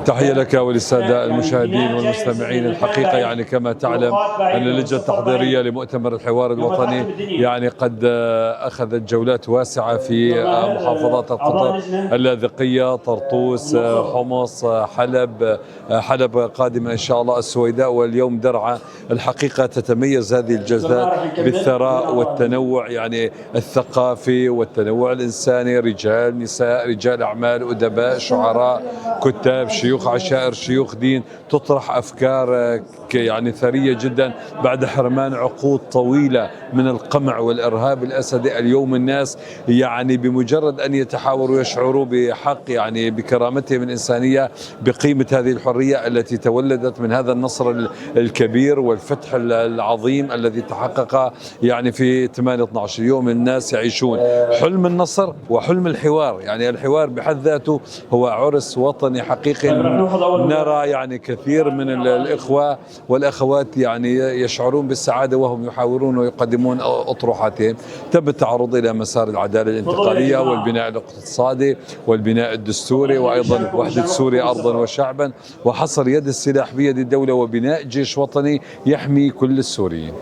تحية لك وللسادة المشاهدين والمستمعين. الحقيقة يعني كما تعلم أن اللجنة التحضيرية لمؤتمر الحوار الوطني يعني قد أخذت جولات واسعة في محافظات القطر: اللاذقية، طرطوس، حمص، حلب قادمة إن شاء الله، السويداء، واليوم درعا. الحقيقة تتميز هذه الجولات بالثراء والتنوع يعني الثقافي والتنوع الإنساني: رجال، نساء، رجال أعمال، أدباء، شعراء، كتاب، شيوخ عشائر، شيوخ دين. تطرح أفكار يعني ثرية جدا بعد حرمان عقود طويلة من القمع والإرهاب الأسدي. اليوم الناس يعني بمجرد أن يتحاوروا يشعروا بحق يعني بكرامتهم الإنسانية، بقيمة هذه الحرية التي تولدت من هذا النصر الكبير والفتح العظيم الذي تحقق يعني في 8/12. اليوم الناس يعيشون حلم النصر وحلم الحوار. يعني الحوار بحد ذاته هو عرس وطني حقيقي. نرى يعني كثير من الإخوة والأخوات يعني يشعرون بالسعادة وهم يحاورون ويقدمون أطروحاتهم. تم التعرض إلى مسار العدالة الانتقالية والبناء الاقتصادي والبناء الدستوري، وأيضا وحدة سوريا أرضا وشعبا، وحصر يد السلاح بيد الدولة، وبناء جيش وطني يحمي كل السوريين.